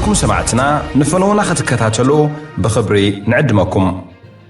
كلكم سمعتنا نفنونا ختكتاتلو بخبري نعدمكم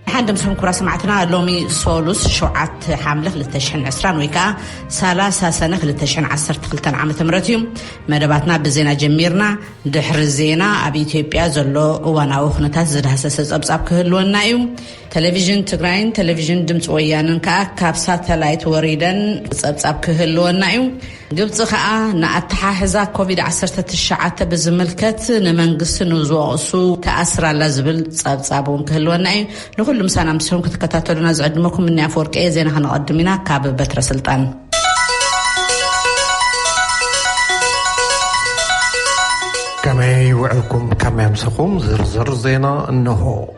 حندم سهم كرا سمعتنا لومي سولوس شوعات حاملة للتشحن عسران ويكا 30 سنة للتشحن عسر تقلتان عامة مرتيوم مدباتنا بزينا جميرنا دحر الزينا أبي إثيوبيا زلو وانا وخنتات زد هساسز أبصاب كهلونا ايوم تلفزيون تقراين تلفزيون دمت ويانن كاب ساتلايت وريدن أبصاب كهلونا ايوم قبط خاء نأتحاحزا كوفيد 19 بزملكت نمنقس نوزوغسو تأسرا لازبل أبصابون كهلونا ايوم نقول مسانا مسهم كتكتاتلونا زعدمكم من أفورك ايه زينا هنقدمنا كاب بتر سلطان كما يوعكم كما يمسكم زرزر زينا انه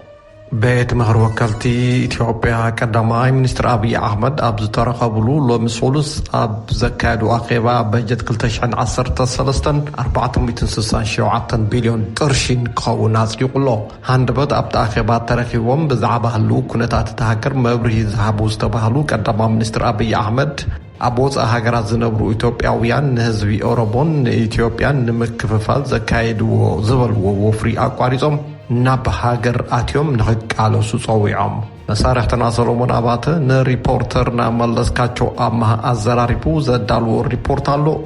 بيت مهر وكالتي إثيوبيا قداماي منستر أبي أحمد أبز ترقبلو لو مسؤولس أب زكاد وأخيبا بجت كلتشان 467 بليون قرشين قوناس يقولو هندبت أب أخيبا ترخيوم بزعبه اللو كنتات تهكر مبرهي زهابو استبهلو قداما منستر أبي أحمد أبوز أهاجرات زنبرو إثيوبياويان نهزبي أوروبون إثيوبيان نمكففال زكايد وزبل وفري أقواريزم ناب هاجر آتيوم نحق على سوصويعم نصارح تناصلومون أباته نريبورترنا ملسكاتشو أمها الزراريبو زدالو ريبورتالو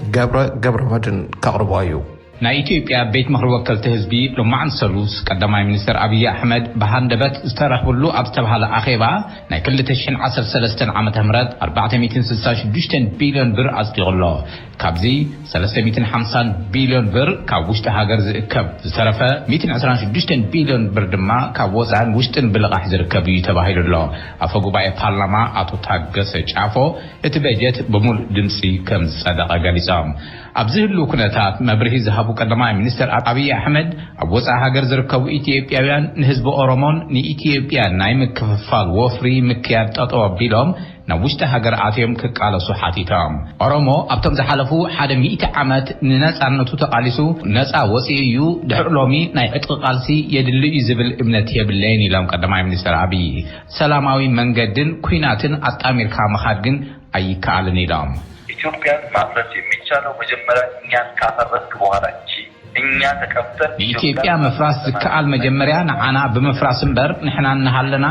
قبر مدن كاربايو نا إثيوبيا بيت مهر وكالت حزبي لمعن سلوس قداماي منستر أبي أحمد بهاندبت استرحبلو أبتبهال أخيبا نا كل تشحن 13 عامة مرد 466 بليون بر أصدقالله كابزي 350 بليون بر كاوشت هاجر زئكب زترفة 126 بليون بر دما كاوزعن وشتن بلغاح زركب يتباهيل الله أفقو باي بارلما أتو تاقس جعفو اتباجت بمول دمسي كم صدقة قليسام أبزهلو كنتات مبرهي زهابو قدماء منستر أبي أحمد أبوزع هاجر زركب إثيوبياويان نهزب أورومون ني إثيوبيا نايم كففال وفري مكياب تطوى بيلوم نوشت هاجر آتيوم كقال صحاتيتام أورومو أبتم زحلفو حدا 100 عامات نناس عنتو تقاليسو ناس وسيئيو دحر لومي ناي اتقالسي يدلو يزبل ابنتي بالليني لهم قدماء منستر أبي سلاماوي منجدن كويناتن أمريكا مخادن أي كالني لهم ኢትዮጵያን ማፍረስ የሚቻለው መጀመሪያ እኛን ካፈረስክ በኋላ እንጂ እኛ ተከፍተን ኢትዮጵያ መፍራስ ዝከአል መጀመሪያ ንዓና በመፍራስ እንበር ንሕና እንሃለና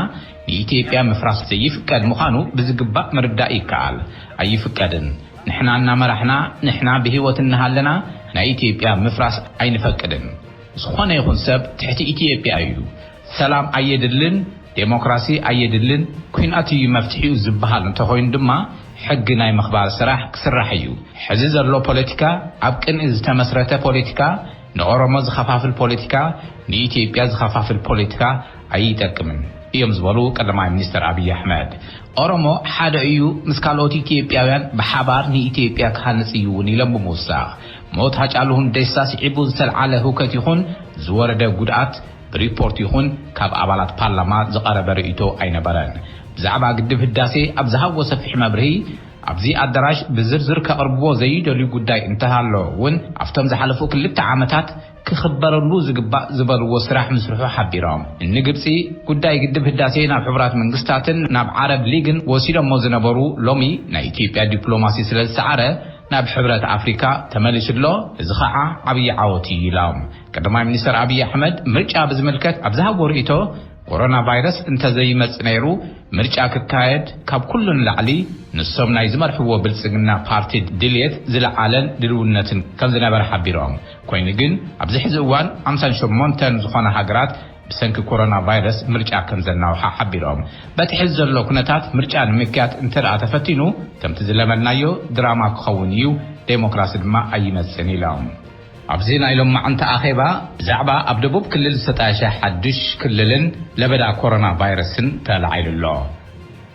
ኢትዮጵያ መፍራስ ዘይፍቀድ ምዃኑ ብዝግባእ ምርዳእ ይከኣል ኣይፍቀድን ንሕና እናመራሕና ንሕና ብህይወት እንሃለና ናይ ኢትዮጵያ መፍራስ ኣይንፈቅድን ዝኾነ ይኹን ሰብ ትሕቲ ኢትዮጵያ እዩ ሰላም ኣየድልን ዴሞክራሲ ኣየድልን ኩናት እዩ መፍትሒኡ ዝበሃል እንተኾይኑ ድማ حق ناي مخبار سراح كسرحيو حزز اللو بوليتيكا أبقن إذ تمسرت بوليتيكا نورمو زخفاف البوليتيكا نيتيبيا زخفاف البوليتيكا أي تكمن يوم زبالو قدماء منستر أبي أحمد أورمو حاد أيو مسكالوتي تيبياوان بحبار نيتيبيا كهانس إيوني لمبو موسا موت هاجالوهن ديساس عبوز تلعاله هوكتيخون زوارده قدعات بريبورتيخون كاب أبالات بارلمان زقارة برئيتو أين بران بزعبا قدف الداسي أبزها وصفح مبرهي أبزي أدراج بزرزر كأربو زيد اللي قداي انتهى له ون أفتم زحلفو كل التعامتات كخبر اللوز زبر وسراح مسرحو حبيرام النقبسي قداي قدف الداسي ناب حبرات من قستاتن ناب عرب ليغن وسيلا موزنبرو لومي نا إثيوبيا دبلوماسي سلال سعارة ناب حبرات أفريكا تماليش الله زخاعة عبي عوتي لام قدماء منستر أبي أحمد مرجع بزملكت أبزها ورئيتو كورونا فيروس انت زي مصنيرو مرجع ككايد كاب كلن لعلي نصوم ناي زمرحو بلصغنا بارتي دليت زلعالن دلونتن كم زنبر حبيرهم كوين ግን ኣብዚ ሕዚ እዋን 58 ዝኾነ ሃገራት ብሰንኪ ኮሮና ቫይረስ ምርጫ ከም ዘናው ሓቢሮም በቲ ሕዚ ዘሎ ኩነታት ምርጫ ንምክያት እንተኣ ተፈቲኑ ከምቲ ዝለመናዮ ድራማ ክኸውን እዩ ዴሞክራሲ ድማ ኣይመጽን ኢሎም أبزينا إلهم معنت أخيبا زعبا أبدبوب كل ستاشا حدش كللن لبدا كورونا فيروسن تلعيل الله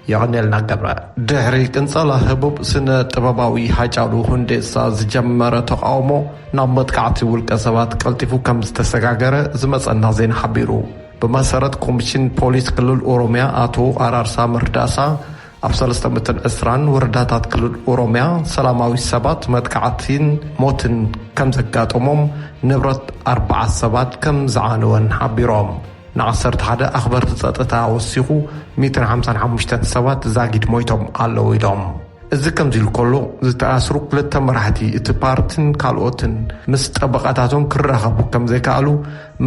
يعني لنا قبرا دهري كنصلا هبوب سنة تباباوي حاجالو هندسا زجمرة تقاومو نامت كعتي والكسبات كالتفو كم استساقاقرة زمس النازين حبيرو بمسارة كوميشن بوليس كلل أوروميا آتو أرار سامر داسا أبسلستا متن إسران ورداتات كلل أوروميا سلاماوي سبات مدكعتين موتن كم زكات نبرت 4 سبات كم زعانوان حبيروم نعصرت حدا أخبار تساطتا وسيخو 155 سبات زاقيد مويتهم قالوا يدوم እዚ ከምዚ ኢሉ ከሎ ዝተኣስሩ ክልተ መራሕቲ እቲ ፓርቲን ካልኦትን ምስ ጠበቃታቶም ክራኸቡ ከም ዘይከኣሉ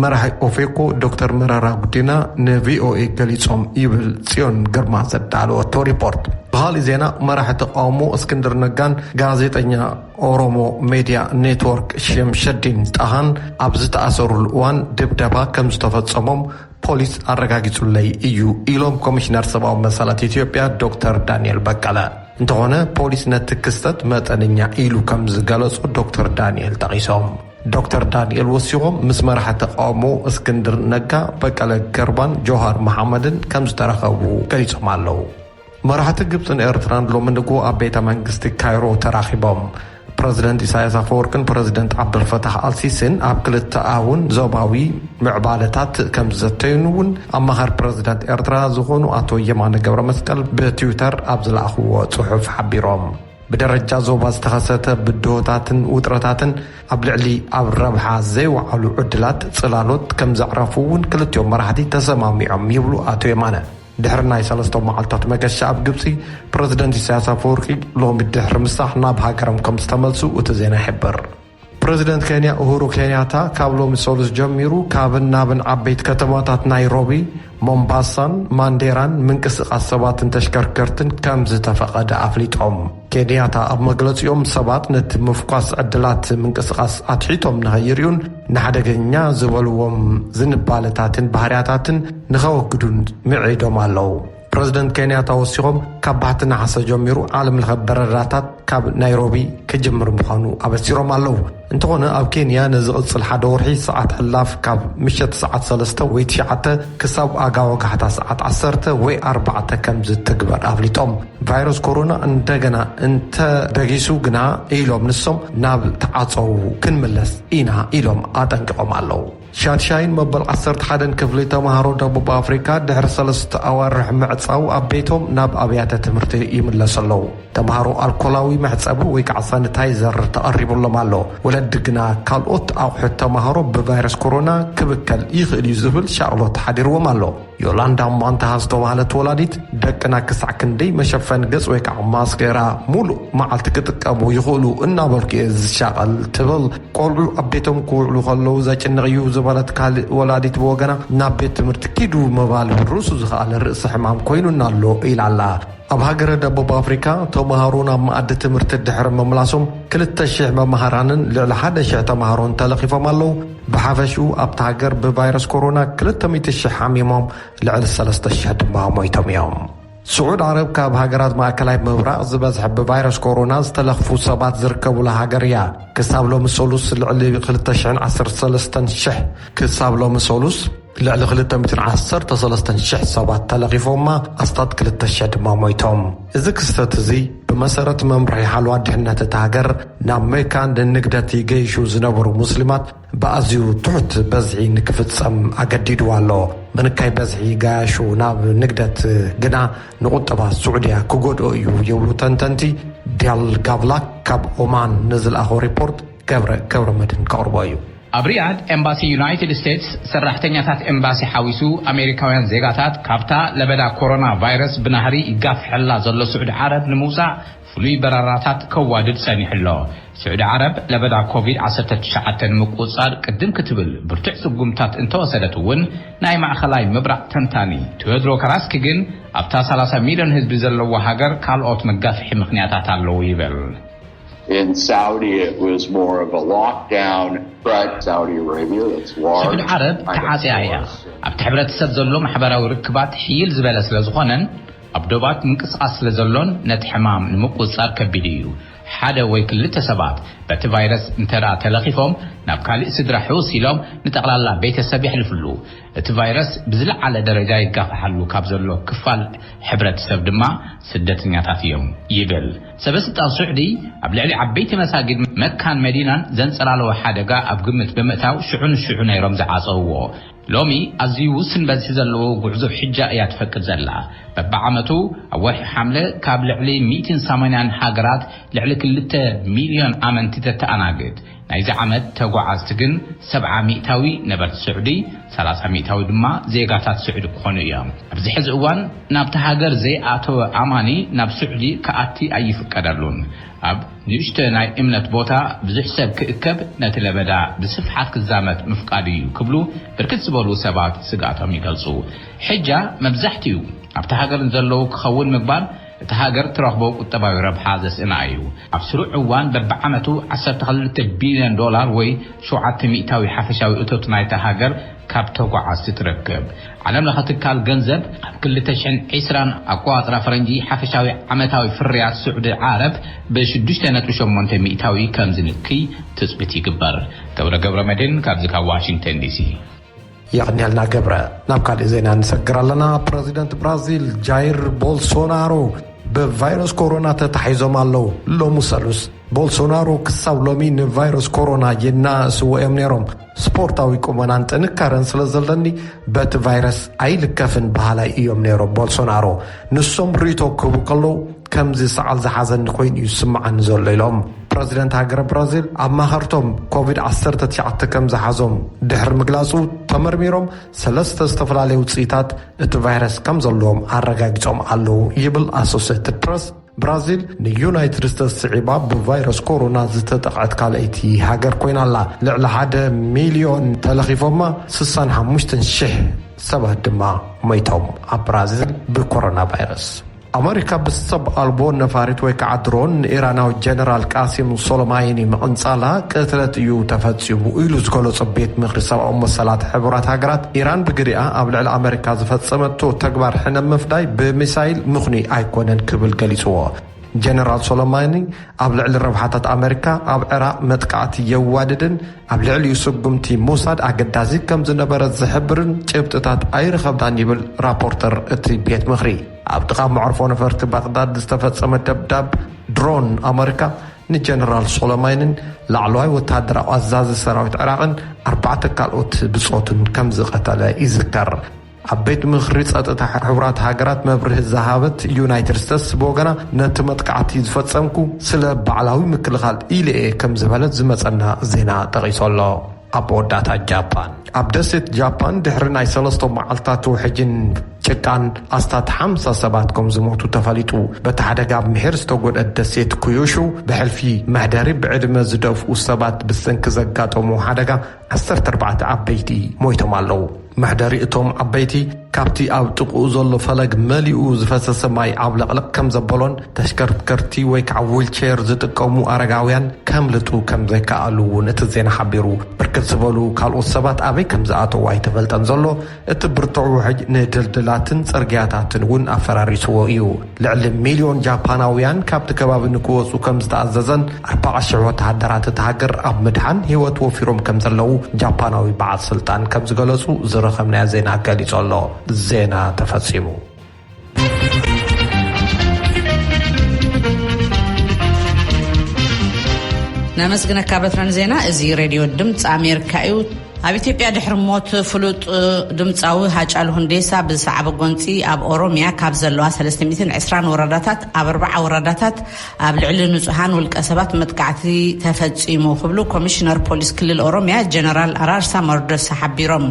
መራሒ ኦፌኮ ዶክተር መረራ ጉዲና ንቪኦኤ ገሊጾም ይብል ጽዮን ግርማ ዘዳለወቶ ሪፖርት። በኻሊእ ዜና መራሒ ተቃውሞ እስክንድር ነጋን ጋዜጠኛ ኦሮሞ ሜድያ ኔትወርክ ሸምሸዲን ጣሃን ኣብ ዝተኣሰሩሉ እዋን ድብደባ ከም ዝተፈጸሞም ፖሊስ ኣረጋጊጹለይ እዩ ኢሎም ኮሚሽነር ሰብኣዊ መሰላት ኢትዮጵያ ዶክተር ዳንኤል በቀለ እንተኾነ ፖሊስ ነቲ ክስተት መጠነኛ ኢሉ ከም ዝገለጹ ዶክተር ዳንኤል ጠቒሶም ዶክተር ዳንኤል ወሲኾም ምስ መራሒ ተቃውሞ እስክንድር ነጋ በቀለ ገርባን ጆሃር መሐመድን ከም ዝተረኸቡ ገሊጾም ኣለዉ። መራሕቲ ግብፅን ኤርትራን ሎሚ ንግሆ ኣብ ቤተ መንግስቲ ካይሮ ተራኺቦም ፕረዚደንት ኢሳያስ አፈወርቅን ፕረዚደንት ዓብዱልፈታሕ አልሲሲን ኣብ ክልተ ኣውን ዞባዊ ምዕባለታት ከም ዘተዩን እውን ኣማኻሪ ፕረዚደንት ኤርትራ ዝኾኑ ኣቶ የማነ ገብረ መስቀል ብትዊተር ኣብ ዝለኣኽዎ ጽሑፍ ሓቢሮም ብደረጃ ዞባ ዝተኸሰተ ብድሆታትን ውጥረታትን ኣብ ልዕሊ ኣብ ረብሓ ዘይወዓሉ ዕድላት ጽላሎት ከም ዘዕረፉ እውን ክልቲኦም መራሕቲ ተሰማሚዖም ይብሉ ኣቶ የማነ ድሕሪ ናይ 3 መዓልታት መገሻ ኣብ ግብፂ ፕረዚደንት ኢሳያስ አፈወርቂ ሎሚ ድሕሪ ምሳሕ ናብ ሃገሮም ከም ዝተመልሱ እቲ ዜና ይሕብር። ፕረዚደንት ኬንያ ኡሁሩ ኬንያታ ካብ ሎሚ ሰሉስ ጀሚሩ ካብን ናብን ዓበይቲ ከተማታት ናይሮቢ ሞምባሳን ማንዴራን ምንቅስቓስ ሰባትን ተሽከርከርትን ከም ዝተፈቐደ ኣፍሊጦም ኬንያታ ኣብ መግለፂኦም ሰባት ነቲ ምፍኳስ ዕድላት ምንቅስቓስ ኣትሒቶም ንኸይርዩን ንሓደገኛ ዝበልዎም ዝንባለታትን ባህርያታትን ንኸወግዱን ምዒዶም ኣለዉ። ፕረዚደንት ኬንያታ ወሲኾም ካብ ባሕቲ ናሓሰ ጀሚሩ ዓለም ለኸ በረራታት ካብ ናይሮቢ ክጅምር ምዃኑ ኣበሲሮም ኣለዉ። እንተኾነ ኣብ ኬንያ ንዝቕጽል ሓደ ወርሒ ሰዓት ሕላፍ ካብ ምሸት ሰዓት 3 ወይ 9 ክሳብ ኣጋወጋሕታ ሰዓት 10 ወይ 4 ከም ዝትግበር ኣፍሊጦም ቫይረስ ኮሮና እንደገና እንተደጊሱ ግና ኢሎም ንሶም ናብ ተዓፀው ክንምለስ ኢና ኢሎም ኣጠንቅቖም ኣለዉ። ሻድሻይን መበል 11 ክፍሊ ተምሃሮ ደቡብ ኣፍሪካ ድሕሪ 3 ኣዋርሕ ምዕፃው ኣብ ቤቶም ናብ ኣብያተ ትምህርቲ ይምለሱ ኣለዉ። ተምሃሮ ኣልኮላዊ መሕፀቢ ወይ ከዓ ሳኒታይዘር ተቐሪቡሎም ኣሎ። ወለዲ ግና ካልኦት ኣቑሑት ተምሃሮ ብቫይረስ ኮሮና ክብከል ይኽእል እዩ ዝብል ሻቕሎት ሓዲርዎም ኣሎ። ዮላንዳ ማንታሃ ዝተባህለት ወላዲት ደቅና ክሳዕ ክንደይ መሸፈን ገጽ ወይ ከዓ ማስኬራ ሙሉእ መዓልቲ ክጥቀሙ ይኽእሉ እናበልኩ እየ ዝሻቐል ትብል ቆልዑ ኣብ ቤቶም ክውዕሉ ከለዉ ዘጭንቕ እዩ ዝበለት ካልእ ወላዲት ብወገና ናብ ቤት ትምህርቲ ኪዱ ምባል ርእሱ ዝኸኣለ ርእሲ ሕማም ኮይኑና ኣሎ ኢላላ። ኣብ ሃገረ ደቡብ ኣፍሪካ ተምሃሮ ናብ መኣዲ ትምህርቲ ድሕሪ ምምላሶም 2,000 መምሃራንን ልዕሊ 1,000 ተምሃሮን ተለኺፎም ኣለዉ። ብሓፈሽኡ ኣብቲ ሃገር ብቫይረስ ኮሮና 200,000 ሓሚሞም ልዕሊ 3,000 ድማ ሞይቶም እዮም። ስዑድ ዓረብ ካብ ሃገራት ማእከላይ ምብራቕ ዝበዝሐ ብቫይረስ ኮሮና ዝተለኽፉ ሰባት ዝርከቡላ ሃገር እያ። ክሳብ ሎሚ ሰሉስ ልዕሊ 213,000 ክሳብ ሎሚ ሰሉስ ልዕሊ 213,000 ሰባት ተለኺፎማ ኣስታት 2,000 ድማ ሞይቶም። እዚ ክስተት እዚ ብመሰረት መምርሒ ሓልዋ ድሕነት እቲ ሃገር ናብ ሜካ ንንግደት ይገይሹ ዝነበሩ ሙስሊማት ብኣዝዩ ትሑት በዝሒ ንክፍጸም ኣገዲድዋ ኣሎ። ምንካይ በዝሒ ጋያሹ ናብ ንግደት ግና ንቁጠባ ስዑድያ ክጎድኦ እዩ ይብሉ ተንተንቲ። ዲያል ጋብላክ ካብ ኦማን ንዝለኣኾ ሪፖርት ገብረ መድን ከቕርቦ እዩ። ኣብ ሪያድ ኤምባሲ ዩናይትድ ስቴትስ ሰራሕተኛታት ኤምባሲ ሓዊሱ ኣሜሪካውያን ዜጋታት ካብታ ለበዳ ኮሮና ቫይረስ ብናህሪ ይጋፍሐላ ዘሎ ስዑድ ዓረብ ንምውፃእ ፍሉይ በረራታት ከዋድድ ጸኒሕሎ። ስዑድ ዓረብ ለበዳ ኮቪድ-19 ምቁፅጻር ቅድም ክትብል ብርቱዕ ጽጉምታት እንተወሰደት እውን ናይ ማእኸላይ ምብራቕ ተንታኒ ቴዎድሮ ካራስኪ ግን ኣብታ 30 ሚሊዮን ህዝቢ ዘለዎ ሃገር ካልኦት መጋፍሒ ምኽንያታት ኣለዉ ይብል። In Saudi, it was more of a lockdown, but Saudi Arabia, that's large. سعود عرب تعاصيا أبت حبرت سب زلوا محبرة وركبات حيل زبالة سلزخونن أبدوبات منقص لزلون نت حمام المقص صار كبديو حدا ويكل تسبات بات فيروس انترا تلخيفهم نبكالي سدرا حوسيلهم نتقل الله بيت السبيح الفلو الفيروس بزلع على درجة يقاف حلو كابزلو كفال حبرة سب دما سدت نياتاتيهم يبل سبست السعودي أبلعلي عبيت مساجد مكان مدينة زنسرالو حدقا أبقمت بمتاو شعون يرمز عاصوه لومي أزيو سن بس زلو قعزو حجة يتفكر زلا ببعمتو أول حملة كابل علي 280 حجرات لعلي كل مليون آمن تتأناقد ናይዚ ዓመት ተጓዓዝቲ ግን 70 ሚእታዊ ነበርቲ ስዑዲ 30 ሚእታዊ ድማ ዜጋታት ስዑዲ ክኾኑ እዮም ኣብዚ ሕዚ እዋን ናብቲ ሃገር ዘይኣተወ ኣማኒ ናብ ስዑዲ ከኣቲ ኣይፍቀደሉን ኣብ ንእሽቶ ናይ እምነት ቦታ ብዙሕ ሰብ ክእከብ ነቲ ለበዳ ብስፍሓት ክዛመት ምፍቃድ እዩ ክብሉ ብርክት ዝበሉ ሰባት ስጋቶም ይገልጹ ሕጃ መብዛሕትኡ ኣብቲ ሃገር ዘለዉ ክኸውን ምግባር እቲ ሃገር ትረኽቦ ቁጠባዊ ረብሓ ዘስእና እዩ ኣብ ስሩዕ እዋን በብዓመቱ 12 ቢልዮን ዶላር ወይ 700 ሓፈሻዊ እቶት ናይቲ ሃገር ካብ ተጓዓዝቲ ትረክብ ዓለም ለኸ ትካል ገንዘብ ኣብ 2020 ኣቆፃፅራ ፈረንጂ ሓፈሻዊ ዓመታዊ ፍርያት ስዑዲ ዓረብ ብ6.8 ሚእታዊ ከም ዝንክይ ትፅቢት ይግበር ገብረ መድህን ካብዚ ካብ ዋሽንግተን ዲሲ يغنيلنا قبرة نبقى لزينا نسجر لنا بريزيدنت برازيل جاير بولسونارو بفيروس كورونا تتحيزم الله لو مسلوس بولسونارو كساو لومين فيروس كورونا ينا سوى امنيروم سبورتاوي كومانانت نكارن سلزلدني بات فيروس اي لكفن بحالا ايوم نيرو بولسونارو نسوم ريتو كوبوكالو كمزي سعال زحازن نخوين يسمع نزول ليلهم بريزيدنت هاجر برازيل اما هرتم كوفيد-19 كم زحازهم دحر مقلاسو تمرميروم سلسة استفلالي وصيتات ات فيروس كم زلهم عرقاقجهم علو يبل اسوسيتد بريس برازيل نيونايتد ستيتس صعيبة بفيروس كورونا زتتقعد كالأيتي هاجر كوين الله لعلى 1,000,000 تلخيفهم 65,000 سبه دما ميتهم برازيل بكورونا فيروس أمريكا بالسب ألبون نفارت ويكع درون إيراناو جنرال قاسم سوليماني مقنصالا قتلت يو تفتصمو إلو زغلو صبيت مخري 7 مسلات حبرات هاجرات إيران بقريئة أبلع الأمريكا زفتصمتو تكبر حنا مفداي بميسايل مخني أيكونن كبل قليسوا جنرال سوليماني أبلع الربحات أمريكا أب عراق متقعت يواددن أبلع يسقمتي موساد أقدازي كم زنبرت زحبرن جبتتات أير خبدان يبل رابورتر اتي بيت مخري أبتقام معرفون فرت بغداد استفتصم دبداب درون أمريكا نجنرال سوليماني لعلواي وتهدر أعزاز السراويت عراقن 4 كالوت بصوتن كم زقتلا يذكر عبيت مخريص أتتا حبرات هاجرات مبره الزهابت يونايتد ستيتس بوغنا نتمت قعتي زفتسمكو سلا بعلاوي مكلخال إلي كم زبالت زمتنا زينا تغيص الله أبو داتا جابان أبدست جابان دحرنا يسلسطو معلتاتو حجن جكان أستات 5 سباتكم زموتو تفاليتو بتحدقاب محرستو قد الدسيت كيوشو بحلفي مهداري بعدم زدوف وسبات بسنك زقاتو محدقا 14 عبيتي مويتو مالو محداري اتوم عبيتي كابتي او تقو زولو فلق مليو زفسس ماي عبلقلق كم زبولون تشكرتي ويك عويل تشير زتقومو أرقاويان كاملتو كم زيكا ألو نتزين حبيرو بركت زبولو كالو سبات أبي كم زاتو واي تفلتن زولو اتبرتعو حج ندلدلاتن سرقياتاتن ون أفراري سوئيو لعلم 1,000,000 جاباناويان كابت كباب نكوصو كم زتعززن 14 تهدرات تهاجر أب مدحان هيوت وفيروم كم زلو جاباناوي بعد سلطان كم زغلسو زرخمنا زينا قاليس الله زينا تفصيمو نمسكنا كابتران زينا ازي راديو دمت أمريكا ኣብ ኢትዮጵያ ድሕሪ ሞት ፍሉጥ ድምጻዊ ሃጫሉ ሁንዴሳ ብዛዕባ ጎንፂ ኣብ ኦሮሚያ ካብ ዘለዋ 320 ወረዳታት ኣብ 40 ወረዳታት ኣብ ልዕሊ ንጹሃን ውልቀ ሰባት መጥቃዕቲ ተፈጺሙ ክብሉ ኮሚሽነር ፖሊስ ክልል ኦሮሚያ ጀነራል አራርሳ መርዶሳ ሓቢሮም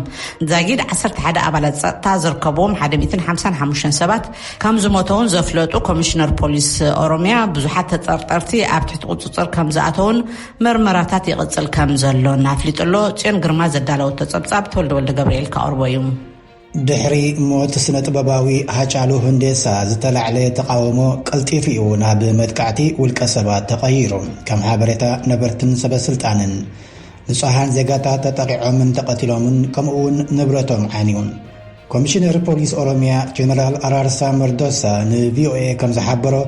ዛጊድ 11 ኣባላት ጸጥታ ዝርከቦም 155 ሰባት ከም ዝሞተውን ዘፍለጡ ኮሚሽነር ፖሊስ ኦሮሚያ ብዙሓት ተጠርጠርቲ ኣብ ትሕቲ ቁጽጽር ከም ዝኣተውን መርመራታት ይቕጽል ከም ዘሎ ናፍሊጥሎ ጽዮን ግርማ دالو تصبصاب تولد ولد جبريل كأربعيوم دحري موت سنة باباوي هاجالو هندسا زتلع عليه تقاومو قلتيفيو ناب مدقعتي والكسبات تغيرهم كم حابرتا نبرتن سبا سلطانن نصحان زيغاتا تطقعو من تقتلومن كمؤون نبرتهم عانيون كوميشنر بوليس أوروميا جنرال أرارسا مردوسا نVOA كم زحابرو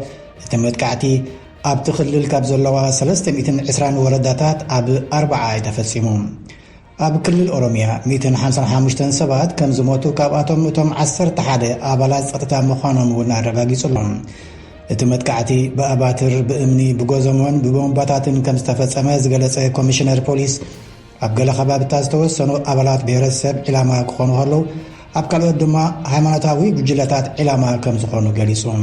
تمدقعتي أب تخلل كابزولوا 320 ورداتات أب 4 يتفسمون أب كل الأوروميا 255 سبات كم زموتو كاباتهم متهم 11 أبالات سقطة مخانهم ونعرقاقي صلهم اتمتكعتي بأباتر بأمني بغوزمون ببومباتاتن كم استفز أماز قلت كوميشنر بوليس أب قل خباب تازتوز سنو أبالات بيرسب علامة كخونو هلو أب كالو دما هايمانتاوي بجلتات علامة كم زخونو قليسون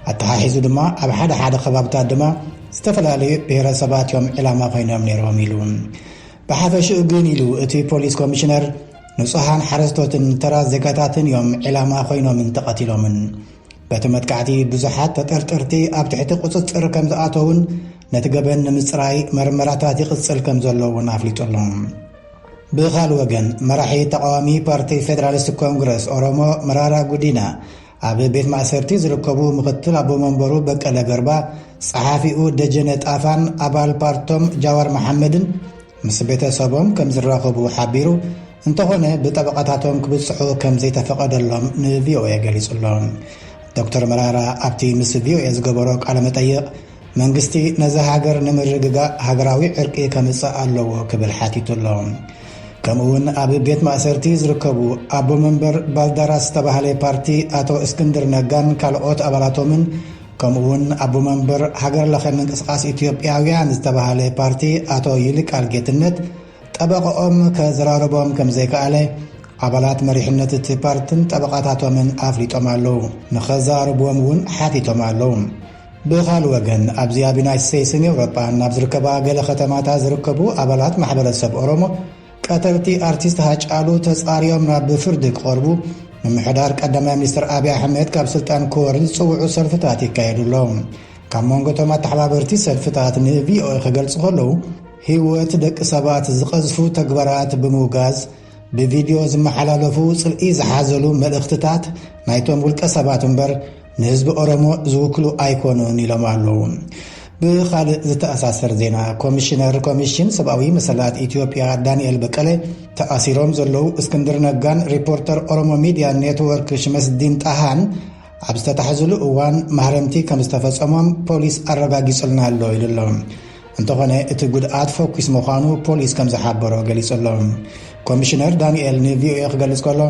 التحاحيزو دما أب حدا خبابتات دما ዝተፈላለዩ ብሔረሰባት እዮም ዕላማ ኮይኖም ነይሮም ኢሉ ብሓፈሽኡ ግን ኢሉ እቲ ፖሊስ ኮሚሽነር ንጹሃን ሓረስቶትን ተራ ዜጋታትን እዮም ዕላማ ኮይኖምን ተቐቲሎምን በቲ መጥቃዕቲ ብዙሓት ተጠርጠርቲ ኣብ ትሕቲ ቁፅፅር ከም ዝኣተውን ነቲ ገበን ንምፅራይ መርመራታት ይቕፅል ከም ዘለውን ኣፍሊጡሎም ብኻል ወገን መራሒ ተቃዋሚ ፓርቲ ፌደራሊስት ኮንግረስ ኦሮሞ መራራ ጉዲና ኣብ ቤት ማእሰርቲ ዝርከቡ ምክትል ኣቦ መንበሩ በቀለ ገርባ ጸሓፊኡ ደጀነ ጣፋን ኣባል ፓርቶም ጃዋር መሐመድን ምስ ቤተሰቦም ከም ዝራኸቡ ሓቢሩ እንተኾነ ብጠበቃታቶም ክብፅሑ ከም ዘይተፈቀደሎም ንቪኦኤ ገሊጹሎም ዶክተር መራራ ኣብቲ ምስ ቪኦኤ ዝገበሮ ቃለ መጠይቕ መንግስቲ ነዚ ሃገር ንምርግጋእ ሃገራዊ ዕርቂ ከምፅእ ኣለዎ ክብል ሓቲቱሎም ከምኡውን ኣብ ቤት ማእሰርቲ ዝርከቡ ኣቦ መንበር ባልደራስ ዝተባህለ ፓርቲ ኣቶ እስክንድር ነጋን ካልኦት ኣባላቶምን ከምኡውን ኣቦ መንበር ሃገር ለኸ ምንቅስቃስ ኢትዮጵያውያን ዝተባህለ ፓርቲ ኣቶ ይልቃል ጌትነት ጠበቆኦም ከዘራረቦም ከም ዘይከኣለ ኣባላት መሪሕነት እቲ ፓርቲን ጠበቃታቶምን ኣፍሊጦም ኣለዉ ንኸዛረብዎም እውን ሓቲቶም ኣለዉ ብኻል ወገን ኣብዚ ኣብ ዩናይትድ ስቴትስን ኤውሮጳን ናብ ዝርከባ ገለ ከተማታት ዝርከቡ ኣባላት ማሕበረሰብ ኦሮሞ ቀተልቲ ኣርቲስት ሃጫሉ ተጻርዮም ናብ ፍርዲ ክቐርቡ ምምሕዳር ቀዳማይ ሚኒስትር ኣብይ ኣሕመድ ካብ ስልጣን ክወርድ ዝፅውዑ ሰልፍታት ይካየዱሎም ካብ መንጎቶም ኣተሓባበርቲ ሰልፍታት ንቪኦኤ ክገልጹ ከለዉ ህይወት ደቂ ሰባት ዝቐዝፉ ተግባራት ብምውጋዝ ብቪድዮ ዝመሓላለፉ ጽልኢ ዝሓዘሉ መልእኽትታት ናይቶም ውልቀ ሰባት እምበር ንህዝቢ ኦሮሞ ዝውክሉ ኣይኮኑን ኢሎም ኣለዉ ብኻልእ ዝተኣሳሰር ዜና ኮሚሽነር ኮሚሽን ሰብኣዊ መሰላት ኢትዮጵያ ዳንኤል በቀለ ተኣሲሮም ዘለዉ እስክንድር ነጋን ሪፖርተር ኦሮሞ ሚድያ ኔትወርክ ሽመስዲን ጣሃን ኣብ ዝተታሕዝሉ እዋን ማህረምቲ ከም ዝተፈጸሞም ፖሊስ ኣረጋጊጹልና ኣሎ ኢሉሎም እንተኾነ እቲ ጉድኣት ፎኩስ ምዃኑ ፖሊስ ከም ዝሓበሮ ገሊጹሎም ኮሚሽነር ዳንኤል ንቪኦኤ ክገልጽ ከሎ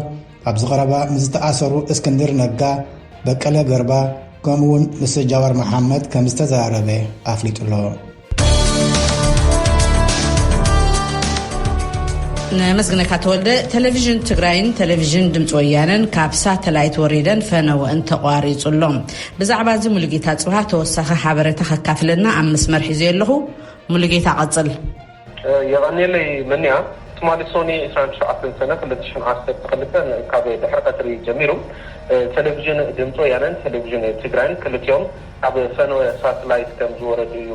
ኣብ ዝቐረባ ምዝተኣሰሩ እስክንድር ነጋ በቀለ ገርባ ከምኡውን ምስ ጃዋር መሐመድ ከም ዝተዘራረበ ኣፍሊጡሎ ንመስግነካ ተወልደ ቴሌቪዥን ትግራይን ቴሌቪዥን ድምፂ ወያነን ካብ ሳተላይት ወሪደን ፈነወን ተቋሪጹሎም ብዛዕባ እዚ ሙሉጌታ ጽብሃ ተወሳኺ ሓበሬታ ከካፍለና ኣብ መስመር ሒዙ ኣለኹ ሙሉጌታ ቀጽል የቀኒለይ መንያ ትማሊ ሶኒ 27 ሰነ 2012 ካብ ድሕሪ ቀትሪ ጀሚሩ ቴሌቪዥን ድምፂ ወያነን ቴሌቪዥን ትግራይን ክልቲኦም ኣብ ፈነወ ሳተላይት ከም ዝወረዱ እዩ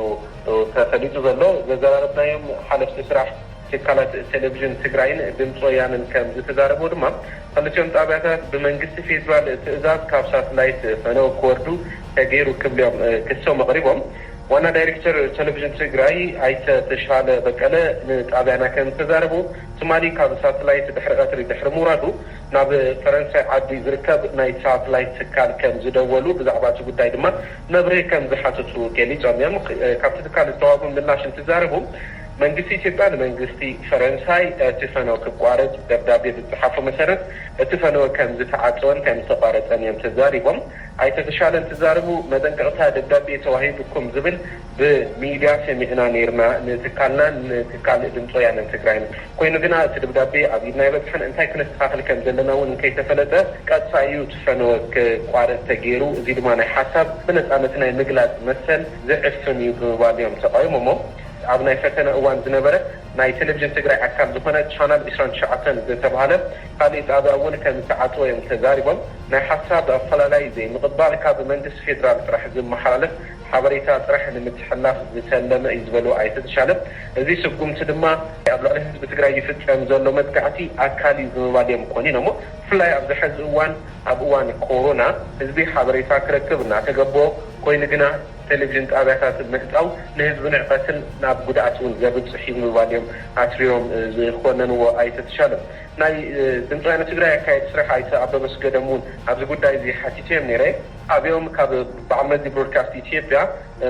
ተፈሊጡ ዘሎ ዘዘራረብናዮም ሓለፍቲ ስራሕ ትካላት ቴሌቪዥን ትግራይን ድምፂ ወያነን ከም ዝተዛረቡ ድማ ክልቲኦም ጣብያታት ብመንግስቲ ፌደራል ትእዛዝ ካብ ሳተላይት ፈነወ ክወርዱ ተገይሩ ክብሎም ክሶም ኣቕሪቦም ዋና ዳይሬክተር ቴሌቪዥን ትግራይ ኣይተ ተሻለ በቀለ ንጣብያና ከም ተዛረቡ ትማሊ ካብ ሳተላይት ድሕሪ ቀትሪ ድሕሪ ምውራዱ ናብ ፈረንሳይ ዓዲ ዝርከብ ናይ ሳተላይት ትካል ከም ዝደወሉ ብዛዕባ እቲ ጉዳይ ድማ መብርሂ ከም ዝሓተቱ ገሊፆም እዮም ካብቲ ትካል ዝተዋህቡ ምላሽ እንትዛረቡ መንግስቲ ኢትዮጵያ ንመንግስቲ ፈረንሳይ እቲ ፈነወ ክቋረጽ ደብዳቤ ብፅሓፎ መሰረት እቲ ፈነወ ከም ዝተዓፀወን ከም ዝተቋረፀን እዮም ተዛሪቦም ኣይተተሻለ እንትዛረቡ መጠንቀቕታ ደብዳቤ ተዋሂብኩም ዝብል ብሚድያ ሰሚዕና ነርና ንትካልና ንትካል ድምፂ ወያነ ትግራይ ኮይኑ ግና እቲ ደብዳቤ ኣብ ኢድና ይበፅሕን እንታይ ክነስተኻኽል ከም ዘለና እውን ከይተፈለጠ ቀጥታ እዩ እቲ ፈነወ ክቋረጽ ተገይሩ እዚ ድማ ናይ ሓሳብ ብነፃነት ናይ ምግላፅ መሰል ዝዕፍን እዩ ብምባል እዮም ተቃዊሞሞ ኣብ ናይ ፈተነ እዋን ዝነበረ ናይ ቴሌቪዥን ትግራይ ኣካል ዝኾነ ቻናል 29 ዝተባሃለ ካልእ ጣብያ እውን ከም ዝተዓፅወ እዮም ተዛሪቦም ናይ ሓሳብ ኣፈላላይ ዘይምቕባል ካብ መንግስቲ ፌደራል ጥራሕ ዝመሓላለፍ ሓበሬታ ጥራሕ ንምትሕልላፍ ዝሰለመ እዩ ዝበሉ ኣይተተሻለ እዚ ስጉምቲ ድማ ኣብ ልዕሊ ህዝቢ ትግራይ ይፍፀም ዘሎ መጥቃዕቲ ኣካል እዩ ብምባል እዮም ኮኒኖሞ ብፍላይ ኣብ ዝሕዚ እዋን ኣብ እዋን ኮሮና ህዝቢ ሓበሬታ ክረክብ እናተገበኦ ኮይኑ ግና ቴሌቪዥን ጣብያታት ምህጣው ንህዝቢ ንዕቀትን ናብ ጉድኣት እውን ዘብፅሕ እዩ ብምባል እዮም ኣትሪዮም ዝኮነንዎ ኣይተተሻለም ናይ ድምፂ ወያነ ትግራይ ኣካየድ ስራሕ ኣይተ ኣበበ ስገደም እውን ኣብዚ ጉዳይ እዚ ሓቲቶም ነይረ ኣብዮም ካብ ብዓመዚ ብሮድካስት ኢትዮጵያ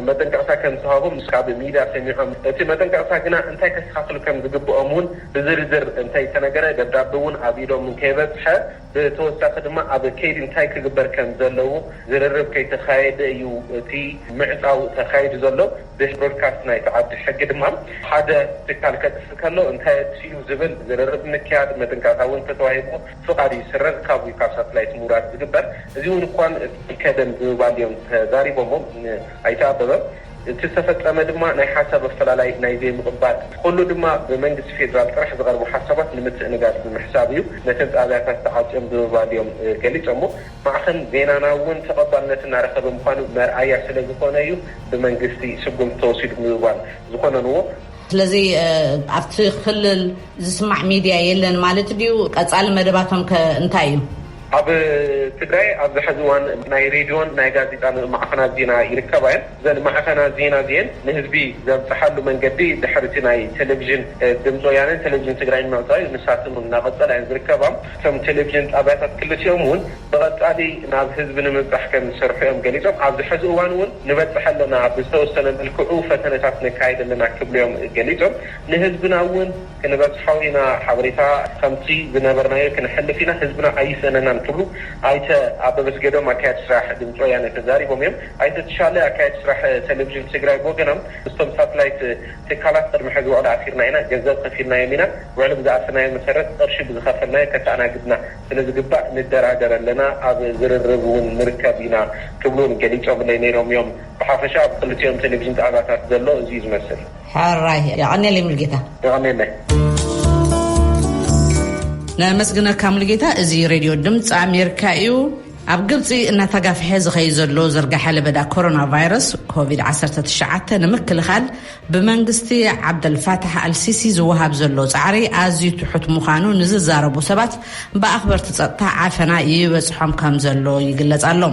መጠንቀቕታ ከም ዝሃቦም ካብ ሚድያ ሰሚዖም እቲ መጠንቀቕታ ግና እንታይ ከስተኻኽሉ ከም ዝግብኦም እውን ብዝርዝር እንታይ ተነገረ ደብዳቤ እውን ኣብ ኢዶም ከይበፅሐ ብተወሳኺ ድማ ኣብ ከይዲ እንታይ ክግበር ከም ዘለዎ ዝርርብ ከይተካየደ እዩ እቲ ምዕፃው ተካይዱ ዘሎ ብብሮድካስት ናይ ተዓዲ ሕጊ ድማ ሓደ ትካል ከጥፍ ከሎ እንታይ እዩ ዝብል ዝርርብ ምክያድ መጠንቀቕታ እውን ተተዋሂቡ ፍቃድ ይስረቅ ካብ ሳተላይት ምውራድ ዝግበር እዚ እውን እኳን ከደም ብምባል እዮም ተዛሪቦሞ ኣይተኣበበ تستفدنا دما ناي حسب فلالاي ناي زي مقبال كله دما بمنجس فيدرال طرح زغربو حسابات لمتنقات بمحسابيو نتنت آلافات تعاجم بباديوم قليت أمو معخن بيننا وين تقبلنا رخب مخانو مرعايا سلا زخونيو بمنجستي سبقم توصيل مبال زخونا نوو ስለዚህ ኣብቲ ክልል ዝስማዕ ሚድያ የለን ማለት ድዩ ቀጻሊ መደባቶም ከእንታይ እዩ ኣብ ትግራይ ኣብ ዝሕዝዋን ናይ ሬድዮን ናይ ጋዜጣን ማዕኸናት ዜና ይርከባየን ዘን ማዕኸናት ዜና ዜን ንህዝቢ ዘብፅሓሉ መንገዲ ድሕርቲ ናይ ቴሌቭዥን ድምፂ ወያነን ቴሌቭዥን ትግራይ ንምዕፃዊ ንሳትን እናቐፀላ እየን ዝርከባ ከም ቴሌቭዥን ጣብያታት ክልቲኦም እውን ብቐፃሊ ናብ ህዝቢ ንምብፃሕ ከም ዝሰርሑ እዮም ገሊፆም ኣብዚ ሕዚ እዋን እውን ንበፅሕ ኣለና ብዝተወሰነ መልክዑ ፈተነታት ነካይድ ኣለና ክብሉ እዮም ገሊፆም ንህዝብና እውን ክንበፅሖ ኢና ሓበሬታ ከምቲ ዝነበርናዮ ክንሕልፍ ኢና ህዝብና ኣይሰነና كله أيت أبى قدوم أكيد سرح دمتوا يعني تزاري بوميم أيت تشالة أكيد سرح تلفزيون تجري بوجنام استم ساتلايت تكالات ترمحجوا على عثيرنا هنا جزء خفيرنا يمينا وعلم ذا عثنا مسرت أرشيد خفرنا كتعنا قدنا سنز قبع ندرع لنا أبى زر الربون مركبينا كلون جديد أبى نيرهم يوم بحافظ شعب كل يوم تلفزيون تعبت تدلو زيز مسر حراي يعني اللي ملقيته يعني نه نمسجنا كامل جيتا زي راديو دمت أمريكا ኣብ ግብፂ እናተጋፍሐ ዝኸይ ዘሎ ዘርጋሐ ለበዳ ኮሮና ቫይረስ ኮቪድ-19 ንምክልኻል ብመንግስቲ ዓብደልፋታሕ አልሲሲ ዝወሃብ ዘሎ ጻዕሪ ኣዝዩ ትሑት ምዃኑ ንዝዛረቡ ሰባት ብኣኽበርቲ ጸጥታ ዓፈና ይበጽሖም ከም ዘሎ ይግለጽ ኣሎ።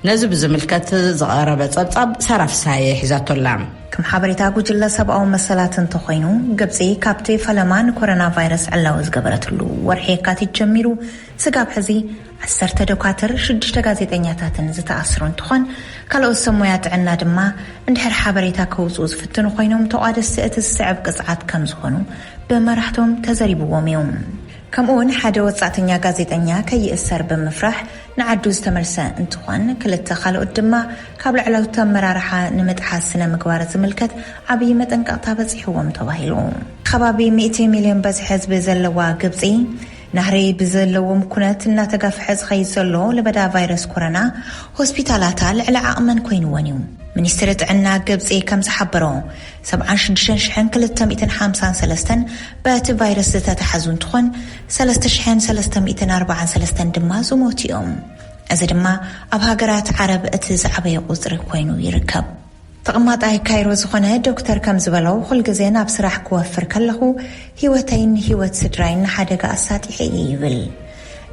ነዚ ብዝምልከት ዝቐረበ ጸብጻብ ሰራፍሳየ ሒዛቶላ كم حبريتا ጉጅለ ሰብኣዊ መሰላት እንተኾይኑ ግብፂ ካብቲ ፈለማን ኮሮና ቫይረስ ዕላው ዝገበረትሉ ወርሒ የካቲት ጀሚሩ ስጋብ ሕዚ 10 ደኳተር 6 ጋዜጠኛታትን ዝተኣስሩ እንትኾን ካልኦት ሰሞያት ጥዕና ድማ እንድሕር ሓበሬታ ከውፅኡ ዝፍትኑ ኮይኖም ተቋደስቲ እቲ ዝስዕብ ቅፅዓት ከም ዝኾኑ ብመራሕቶም ተዘሪብዎም እዮም። ከምኡውን ሓደ ወጻእተኛ ጋዜጠኛ ከይእሰር ብምፍራሕ ንዓዱ ዝተመልሰ እንትኾን ክልተ ካልኦት ድማ ካብ ልዕላዊት ኣመራርሓ ንምጥሓስ ስነ ምግባር ዝምልከት ዓብዪ መጠንቀቕታ በፂሕዎም ተባሂሉ። ከባቢ 100 ሚልዮን በዝሒ ህዝቢ ዘለዋ ግብፂ ናህሪ ብዘለዎም ኩነት እናተጋፍሐ ዝኸይድ ዘሎ ለበዳ ቫይረስ ኮሮና ሆስፒታላታ ልዕሊ ዓቕመን ኮይንወን እዩ። ሚኒስትሪ ጥዕና ግብፂ ከም ዝሓበሮ 76253 በቲ ቫይረስ ዝተተሓዙ እንትኾን 3343 ድማ ዝሞቱ እዮም። እዚ ድማ ኣብ ሃገራት ዓረብ እቲ ዝዓበየ ቁፅሪ ኮይኑ ይርከብ። ተቐማጣይ ካይሮ ዝኾነ ዶክተር ከም ዝበለው ኩል ግዜ ናብ ስራሕ ክወፍር ከለኹ ህይወተይን ህይወት ስድራይን ሓደጋ ኣሳጢሐ ይብል።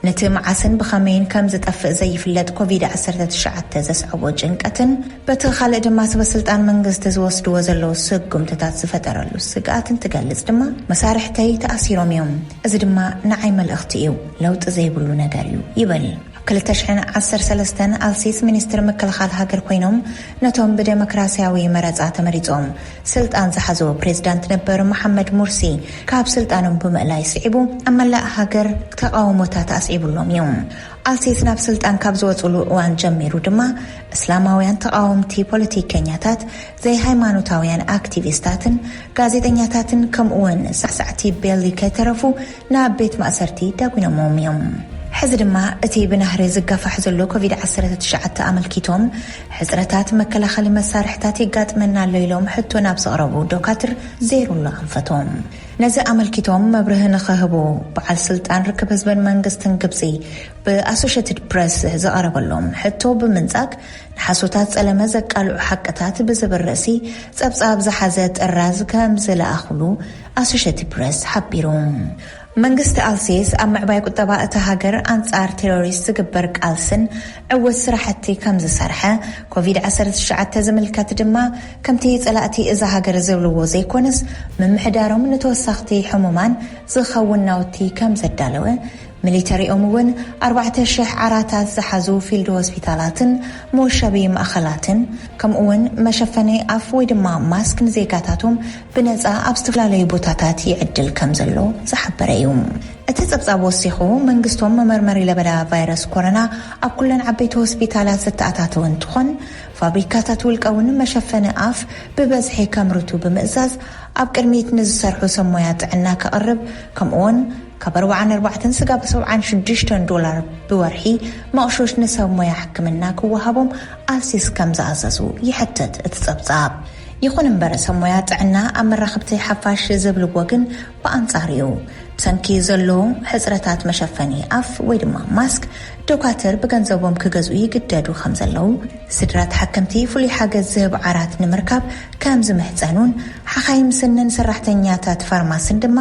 ነቲ መዓስን ብኸመይን ከም ዝጠፍእ ዘይፍለጥ ኮቪድ-19 ዘስዕቦ ጭንቀትን በቲ ካልእ ድማ ሰበስልጣን መንግስቲ ዝወስድዎ ዘለዉ ስጉምትታት ዝፈጠረሉ ስግኣትን ትገልጽ ድማ መሳርሕተይ ተኣሲሮም እዮም። እዚ ድማ ንዓይ መልእኽቲ እዩ፣ ለውጢ ዘይብሉ ነገር እዩ ይብል። 2013 አልሲስ ሚኒስትር ምክልኻል ሃገር ኮይኖም ነቶም ብዴሞክራሲያዊ መረፃ ተመሪጾም ስልጣን ዝሓዘው ፕሬዝዳንት ነበር መሐመድ ሙርሲ ካብ ስልጣኖም ብምእላይ ስዒቡ ኣብ መላእ ሃገር ተቃውሞታት ኣስዒብሎም እዮም። አልሲስ ናብ ስልጣን ካብ ዝወፅሉ እዋን ጀሚሩ ድማ እስላማውያን ተቃወምቲ ፖለቲከኛታት ዘይ ሃይማኖታውያን አክቲቪስታትን ጋዜጠኛታትን ከምኡውን ሳዕሳዕቲ ቤሊ ከተረፉ ናብ ቤት ማእሰርቲ ዳጉኖም እዮም። ሕዚ ድማ እቲ ብናህሪ ዝጋፋሕ ዘሎ ኮቪድ-19 ኣመልኪቶም ሕፅረታት መከላኸሊ መሳርሕታት ይጋጥመና ኣሎ ኢሎም ሕቶ ናብ ዘቕረቡ ዶክተር ዘይሩላ ኣንፈቶም ነዚ ኣመልኪቶም መብርህ ንኽህቡ በዓል ስልጣን ርክብ ህዝብን መንግስትን ግብፂ ብኣሶሽየትድ ፕሬስ ዘቐረበሎም ሕቶ ብምንጻግ ንሓሶታት ጸለመ ዘቃልዑ ሓቅታት ብዝብል ርእሲ ጸብጻብ ዝሓዘ ጥራዝ ከም ዝለኣኽሉ ኣሶሽየትድ ፕሬስ ሓቢሩ። መንግስቲ አልሲስ ኣብ ምዕባይ ቁጠባ እታ ሃገር አንጻር ቴሮሪስት ዝግበር ቃልስን ዕወት ስራሕቲ ከም ዝሰርሐ ኮቪድ-19 ዝምልከት ድማ ከምቲ ጸላእቲ እዛ ሃገር ዝብልዎ ዘይኮነስ ምምሕዳሮም ንተወሳኽቲ ሕሙማን ዝኸውን ናውቲ ከም ዘዳለወ ሚሊተሪኦም እውን 4000 ዓራታት ዝሓዙ ፊልድ ሆስፒታላትን መወሸቢ ማእኸላትን ከምኡውን መሸፈኒ ኣፍ ወይ ድማ ማስክ ንዜጋታቶም ብነፃ ኣብ ዝተፈላለዩ ቦታታት ይዕድል ከም ዘሎ ዝሓበረ እዩ። እቲ ጸብጻብ ወሲኹ መንግስቶም መመርመሪ ለበዳ ቫይረስ ኮሮና ኣብ ኩለን ዓበይቲ ሆስፒታላት ዝተኣታተወ እንትኾን ፋብሪካታት ውልቀውን መሸፈኒ ኣፍ ብበዝሒ ከምርቱ ብምእዛዝ ኣብ ቅድሚት ንዝሰርሑ ሰሞያ ጥዕና ከቕርብ ከምኡውን ካብ 44 ስጋብ $76 ብወርሒ መቕሾሽ ንሰብ ሞያ ሕክምና ክወሃቦም አልሲስ ከም ዝኣዘዙ ይሕተት እቲ ጸብጻብ። ይኹን እምበር ሰብ ሞያ ጥዕና ኣብ መራኸብቲ ሓፋሽ ዝብልዎ ግን ብኣንጻሪኡ ብሰንኪ ዘለዎ ሕፅረታት መሸፈኒ ኣፍ ወይ ድማ ማስክ ዶክተር ብገንዘቦም ክገዝኡ ይግደዱ ከም ዘለው ስድራ ተሓከምቲ ፍሉይ ሓገዝ ዝህብ ዓራት ንምርካብ ከም ዝምሕፀኑን ሓኻይም ስንን ሰራሕተኛታት ፋርማስን ድማ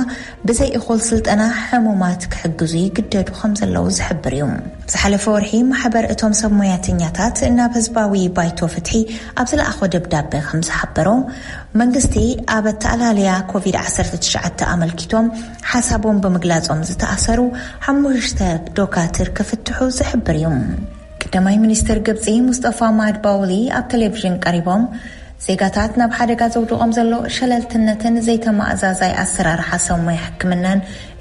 ብዘይ እኹል ስልጠና ሕሙማት ክሕግዙ ይግደዱ ከም ዘለው ዝሕብር እዩ። ዝሓለፈ ወርሒ ማሕበር እቶም ሰብ ሞያተኛታት ናብ ህዝባዊ ባይቶ ፍትሒ ኣብ ዝለኣኾ ደብዳቤ ከም ዝሓበሮ መንግስቲ ኣብ ተኣላለያ ኮቪድ-19 ኣመልኪቶም ሓሳቦም ብምግላጾም ዝተኣሰሩ 5 ዶክተር ክፍትሑ ዝሕብር እዩ። ቀዳማይ ሚኒስትር ግብፂ ሙስጠፋ ማድባውሊ ኣብ ቴሌቪዥን ቀሪቦም ዜጋታት ናብ ሓደጋ ዘውድቖም ዘሎ ሸለልትነትን ዘይተማእዛዛይ ኣሰራርሓ ሰብ ሞያ ሕክምናን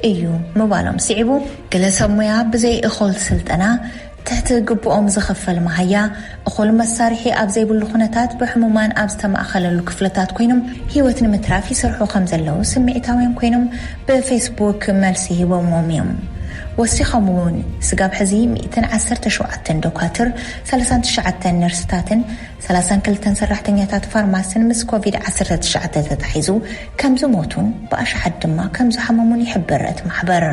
እዩ ምባሎም ስዒቡ ገለ ሰብ ሞያ ብዘይ እኹል ስልጠና ትሕቲ ግብኦም ዝኸፈል መሃያ እኹል መሳርሒ ኣብ ዘይብሉ ኩነታት ብሕሙማን ኣብ ዝተማእኸለሉ ክፍለታት ኮይኖም ህይወት ንምትራፍ ይሰርሑ ከም ዘለው ስምዒታውያን ኮይኖም ብፌስቡክ መልሲ ሂቦሞም እዮም። ወሲኾም እውን ስጋብ ሕዚ 117 ዶክተር 39 ነርስታትን 32 ሰራሕተኛታት ፋርማስን ምስ ኮቪድ-19 ተታሒዙ ከም ዝሞቱን ብኣሽሓት ድማ ከም ዝሓመሙን ይሕብር እቲ ማሕበር።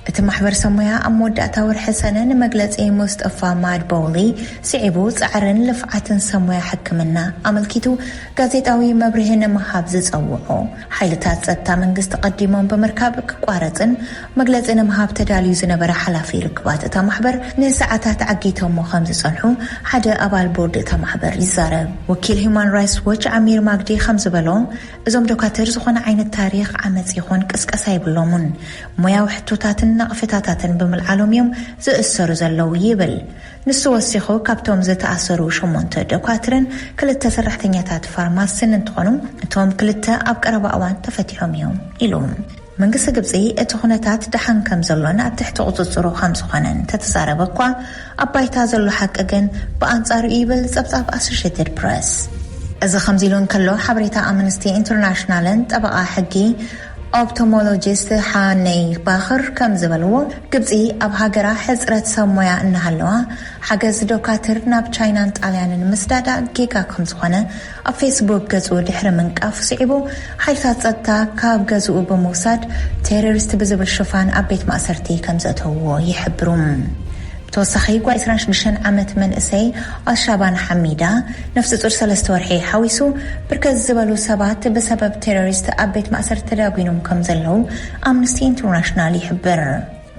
እቲ ማሕበር ሰሞያ ኣብ መወዳእታ ወርሒ ሰነ ንመግለፂ ሙስጠፋ ማድባውሊ ስዒቡ ፃዕርን ልፍዓትን ሰሞያ ሕክምና ኣመልኪቱ ጋዜጣዊ መብርሂ ንምሃብ ዝፀውዖ ሓይልታት ጸጥታ መንግስቲ ቀዲሞም ብምርካብ ክቋረፅን መግለፂ ንምሃብ ተዳልዩ ዝነበረ ሓላፊ ርክባት እታ ማሕበር ንሰዓታት ዓጊቶሞ ከም ዝጸንሑ ሓደ ኣባል ቦርድ እታ ማሕበር ይዛረብ። ወኪል ሂውማን ራይትስ ዎች ኣሚር ማግዲ ከም ዝበሎ እዞም ዶክተር ዝኾነ ዓይነት ታሪክ ዓመፅ ይኹን ቅስቀሳ ይብሎምን ሞያዊ ሕቶታትን ነቕፈታታትን ብምልዓሎም እዮም ዝእሰሩ ዘለው ይብል። ንሱ ወሲኹ ካብቶም ዝተኣሰሩ 8 ዶክተርን 2 ሰራሕተኛታት ፋርማስን እንትኾኑ እቶም 2 ኣብ ቀረባ እዋን ተፈቲሖም እዮም ኢሉ። መንግስቲ ግብፂ እቲ ኩነታት ደሓን ከም ዘሎን ኣብ ትሕቲ ቁፅፅሩ ከም ዝኾነን ተተዛረበ እኳ ኣብ ባይታ ዘሎ ሓቂ ግን ብኣንጻሩ ይብል ጸብጻብ ኣሶሽየትድ ፕሬስ። እዚ ከምዚ ኢሉ እንከሎ ሓበሬታ ኣምነስቲ ኢንተርናሽናልን ጠበቓ ሕጊ ኦፕቶሞሎጂስት ሓነይ ባኽር ከም ዝበልዎ ግብፂ ኣብ ሃገራ ሕፅረት ሰብ ሞያ እናሃለዋ ሓገዝ ዶክተር ናብ ቻይናን ጣልያንን ምስዳዳ ጌጋ ከም ዝኾነ ኣብ ፌስቡክ ገጹ ድሕሪ ምንቃፍ ስዒቡ ሓይልታት ጸጥታ ካብ ገዝኡ ብምውሳድ ቴሮሪስት ብዝብል ሽፋን ኣብ ቤት ማእሰርቲ ከም ዘእተውዎ ይሕብሩ። ተወሳኺ 26 ዓመት መንእሰይ ኣልሻባን ሐሚዳ ነፍሲ ጡር 3 ወርሒ ሓዊሱ ብርከት ዝበሉ ሰባት በሰበብ ቴሮሪስት ኣብ ቤት ማእሰርቲ ተዳጒኖም ከም ዘለው ኣምነስቲ ኢንተርናሽናል ይሕብር።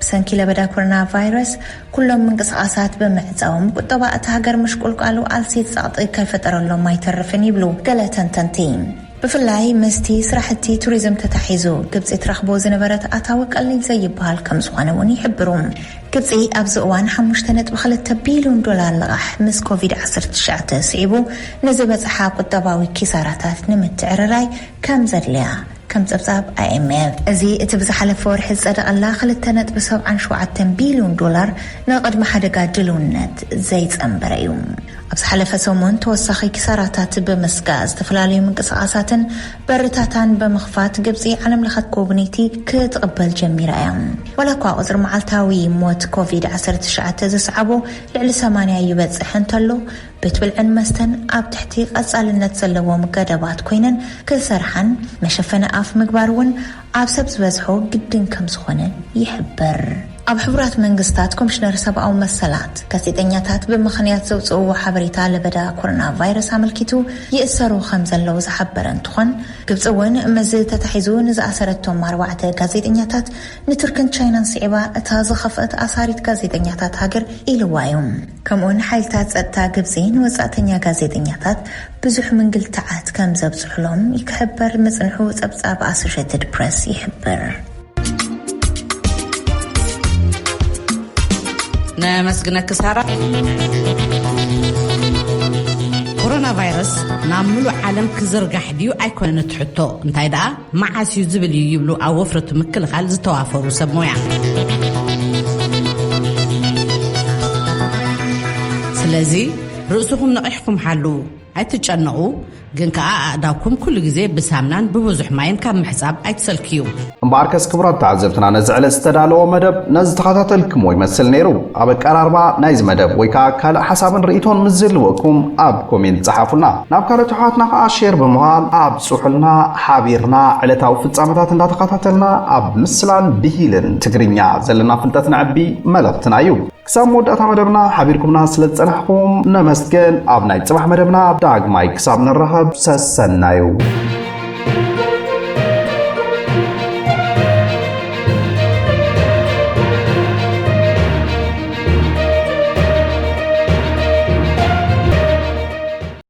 ብሰንኪ ለበዳ ኮሮና ቫይረስ ኩሎም ምንቅስቃሳት ብምዕፃዎም ቁጠባ እቲ ሃገር ምሽቁልቃሉ ኣልሲት ጸቕጢ ከይፈጠረሎም ኣይተርፍን ይብሉ ገለ ተንተንቲ። ብፍላይ ምስቲ ስራሕቲ ቱሪዝም ተታሒዙ ግብፂ ትረኽቦ ዝነበረት ኣታዊ ቀሊል ዘይበሃል ከም ዝኾነ እውን ይሕብሩ። ግብፂ ኣብዚ እዋን 5.2 ቢልዮን ዶላር ልቓሕ ምስ ኮቪድ-19 ስዒቡ ንዝበፅሓ ቁጠባዊ ኪሳራታት ንምትዕርራይ ከም ዘድልያ ከም ጸብጻብ IMF እዚ እቲ ብዝሓለፈ ወርሒ ዝጸደቐላ 2.77 ቢልዮን ዶላር ንቅድሚ ሓደጋ ድልውነት ዘይጸንበረ እዩ። ኣብ ዝሓለፈ ሰሙን ተወሳኺ ኪሳራታት ብምስጋእ ዝተፈላለዩ ምንቅስቓሳትን በርታታን ብምኽፋት ግብፂ ዓለም ለኸት ኮሚኒቲ ክትቕበል ጀሚራ እያ። ወላ እኳ ቁፅሪ መዓልታዊ ሞት ኮቪድ-19 ዝስዓቦ ልዕሊ 80 ይበፅሕ እንተሎ ቤት ብልዕን መስተን ኣብ ትሕቲ ቀጻልነት ዘለዎም ገደባት ኮይነን ክሰርሓን መሸፈነ ኣፍ ምግባር እውን ኣብ ሰብ ዝበዝሖ ግድን ከም ዝኾነ ይሕበር። ኣብ ሕቡራት መንግስታት ኮሚሽነር ሰብኣዊ መሰላት ጋዜጠኛታት ብምኽንያት ዘውፅእዎ ሓበሬታ ለበዳ ኮሮና ቫይረስ ኣመልኪቱ ይእሰሩ ከም ዘለው ዝሓበረ እንትኾን ግብፂ እውን መዚ ተታሒዙ ንዝኣሰረቶም 4 ጋዜጠኛታት ንቱርክን ቻይናን ስዒባ እታ ዝኸፍአት ኣሳሪት ጋዜጠኛታት ሃገር ኢልዋ እዩ። ከምኡውን ሓይልታት ጸጥታ ግብፂ ንወጻእተኛ ጋዜጠኛታት ብዙሕ ምንግልታዓት ከም ዘብፅሕሎም ይክሕበር መፅንሑ ጸብጻብ ኣሶሽየትድ ፕሬስ ይሕብር። ነመስግነክ ሳራ። ኮሮና ቫይረስ ናብ ሙሉእ ዓለም ክዝርጋሕ ድዩ ኣይኮነን ትሕቶ እንታይ ደኣ መዓስዩ ዝብል እዩ ይብሉ ኣብ ወፍረቱ ምክልኻል ዝተዋፈሩ ሰብ ሞያ። ስለዚ ርእስኩም ነቂሕኩም ሓሉ ኣይትጨነቁ ግን ከዓ ኣእዳውኩም ኩሉ ግዜ ብሳምናን ብብዙሕ ማይን ካብ ምሕፃብ ኣይትሰልክዩ እምበኣርከስ ክቡራት ተዓዘብትና ነዚ ዕለት ዝተዳለወ መደብ ነዚ ተኸታተልክሞ ይመስል ነይሩ ኣብ ኣቀራርባ ናይዚ መደብ ወይ ከዓ ካልእ ሓሳብን ርእቶን ምዝልወኩም ኣብ ኮሜንት ፀሓፉና ናብ ካልኦት ኣሕዋትና ከዓ ሼር ብምባል ኣብ ፅሑልና ሓቢርና ዕለታዊ ፍፃመታት እንዳተኸታተልና ኣብ ምስላን ብሂልን ትግርኛ ዘለና ፍልጠት ንዕቢ መልእኽትና እዩ ክሳብ መወዳእታ መደብና ሓቢርኩምና ስለ ዝፀናሕኩም ነመስገን ኣብ ናይ ፅባሕ መደብና ዳግማይ ክሳብ ንራኸብ ሰሰናዩ